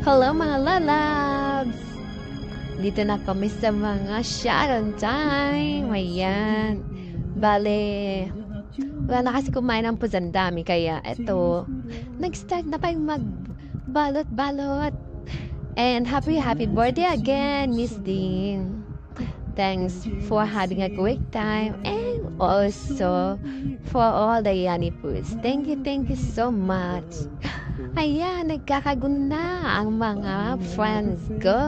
Hello mga lalabs! Dito na kami sa mga Sharon time. Ayan. Bale, wala na kasi kumain ng puzandami. Kaya eto, nag-start na tayong mag-balot-balot. And happy birthday again, Miss Dean. Thanks for having a great time. And also, for all the Yanni foods. Thank you so much. Ayan, nagkakagulo na ang mga friends ko.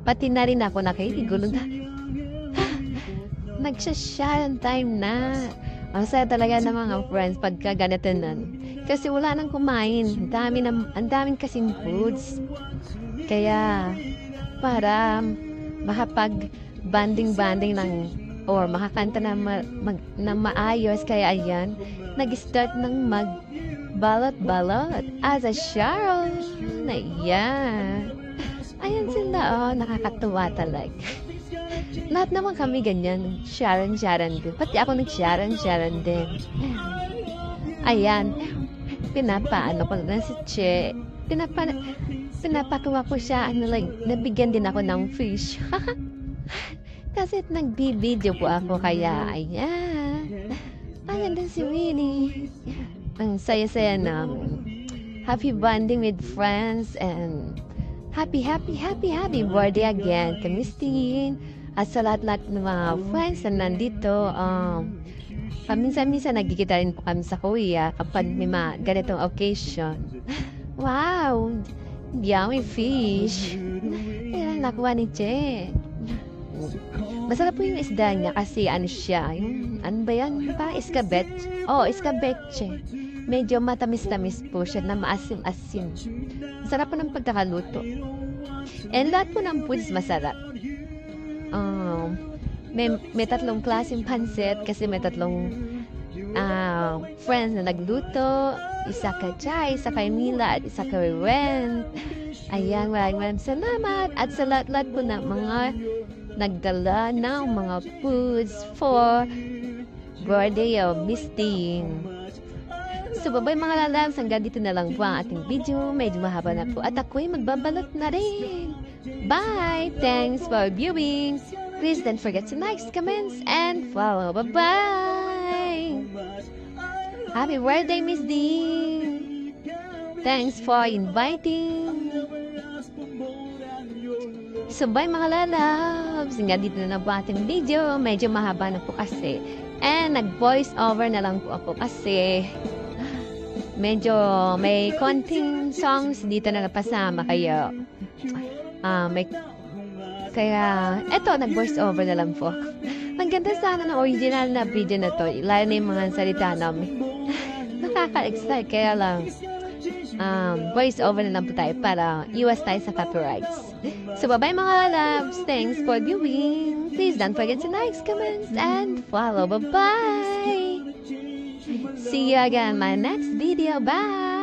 Pati na rin ako nakikigulo na. Nagsasyaran time na. Ang saya talaga ng mga friends pagka ganito na. Kasi wala nang kumain. Ang daming kasing foods. Kaya, para makapag-banding ng or makakanta na maayos. Kaya ayan, nag-start ng balot-balot as a Sharon. Ayan. Ayan sila, oh, nakakatuwa talaga. Lahat naman kami ganyan, Sharon din. Pati ako nag-Sharon din. Ayan, pinapaano ko na si Che. Pinapakuha ko siya, nabigyan din ako ng fish. Kasi nagbibideo po ako, kaya ayan. Ayan din si Winnie. Ang saya-saya namin. Happy bonding with friends and happy birthday again to Miss Dean at sa lahat-lahat ng mga friends na nandito. Paminsan-minsan nagkikita rin po kami sa Korea kapag may mga ganitong occasion. Wow! Yummy fish! Ayan, nakuha ni Che. Masarap po yung isda niya kasi ano siya, ano ba yan? Parang iskabetche. Oh, iskabetche. Medyo matamis-tamis po siya na maasim-asim. Masarap po ng pagkakaluto. And lahat po ng foods masarap. May tatlong klaseng pansit kasi may tatlong friends na nagluto. Isa ka Chay, isa kay Mila, at isa kay Ren. Ayan, maraming salamat. At sa lahat-lahat po ng mga nagdala ng mga foods for birthday of Miss Dean. So, bye mga lalabs. Hanggang dito na lang po ang ating video. Medyo mahaba na po. At ako'y magbabalot na rin. Bye! Thanks for viewing. Please don't forget to like, comments, and follow. Bye-bye! Happy birthday, Miss Dean! Thanks for inviting. So, bye mga lalabs. Hanggang dito na po ating video. Medyo mahaba na po kasi. And nag-voice over na lang po ako kasi medyo may konting songs dito na napasama kayo. Kaya, eto, nag-voice over na lang po. Ang ganda sana ng original na video na to. Lalo na yung mga salita namin. Nakaka-excite. Kaya lang, voice over na lang po tayo para iwas tayo sa copyrights. So, bye-bye mga loves. Thanks for viewing. Please don't forget to like, comments, and follow. Bye-bye! See you again in my next video. Bye!